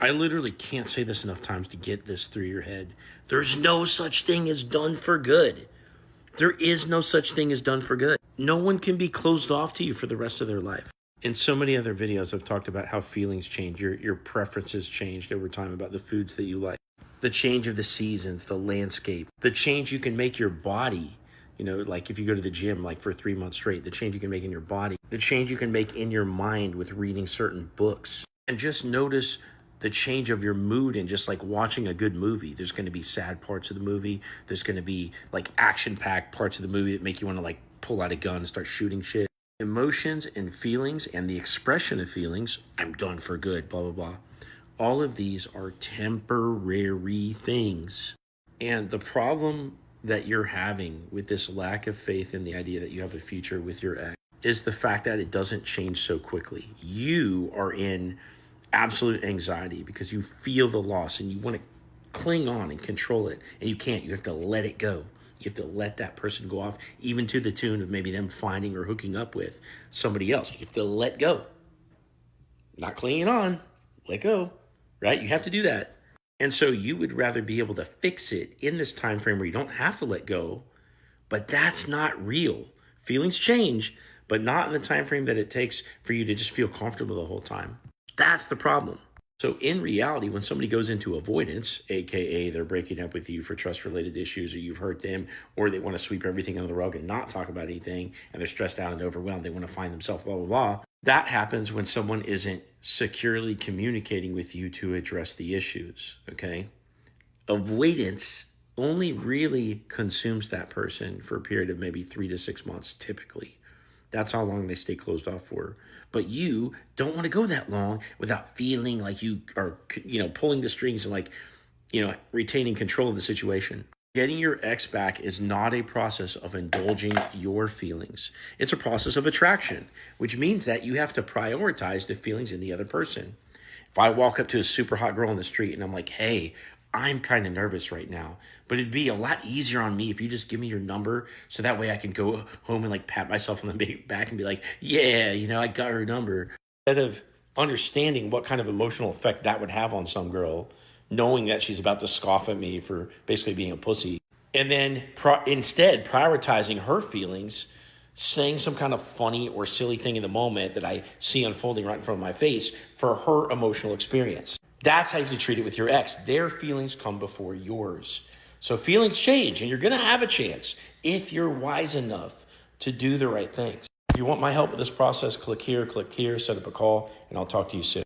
I literally can't say this enough times to get this through your head. There's no such thing as done for good. There is no such thing as done for good. No one can be closed off to you for the rest of their life. In so many other videos, I've talked about how feelings change, your preferences changed over time about the foods that you like, the change of the seasons, the landscape, the change you can make your body. You know, like if you go to the gym like for 3 months straight, the change you can make in your body, the change you can make in your mind with reading certain books. And just notice the change of your mood and just like watching a good movie. There's going to be sad parts of the movie. There's going to be like action-packed parts of the movie that make you want to like pull out a gun and start shooting shit. Emotions and feelings and the expression of feelings, I'm done for good, blah, blah, blah. All of these are temporary things. And the problem that you're having with this lack of faith in the idea that you have a future with your ex is the fact that it doesn't change so quickly. You are in absolute anxiety because you feel the loss and you want to cling on and control it, and you can't. You have to let it go. You have to let that person go off, even to the tune of maybe them finding or hooking up with somebody else. You have to let go. Not clinging on, let go, right? You have to do that. And so you would rather be able to fix it in this time frame where you don't have to let go, but that's not real. Feelings change, but not in the time frame that it takes for you to just feel comfortable the whole time. That's the problem. So in reality, when somebody goes into avoidance, AKA they're breaking up with you for trust-related issues, or you've hurt them, or they want to sweep everything under the rug and not talk about anything, and they're stressed out and overwhelmed, they want to find themselves, blah, blah, blah. That happens when someone isn't securely communicating with you to address the issues, okay? Avoidance only really consumes that person for a period of maybe 3 to 6 months, typically. That's how long they stay closed off for. But you don't want to go that long without feeling like you are, pulling the strings and retaining control of the situation. Getting your ex back is not a process of indulging your feelings. It's a process of attraction, which means that you have to prioritize the feelings in the other person. If I walk up to a super hot girl on the street and I'm like, hey, I'm kind of nervous right now, but it'd be a lot easier on me if you just give me your number so that way I can go home and like pat myself on the back and be like, yeah, I got her number. Instead of understanding what kind of emotional effect that would have on some girl, knowing that she's about to scoff at me for basically being a pussy, and then instead prioritizing her feelings, saying some kind of funny or silly thing in the moment that I see unfolding right in front of my face for her emotional experience. That's how you treat it with your ex. Their feelings come before yours. So feelings change, and you're going to have a chance if you're wise enough to do the right things. If you want my help with this process, click here, set up a call, and I'll talk to you soon.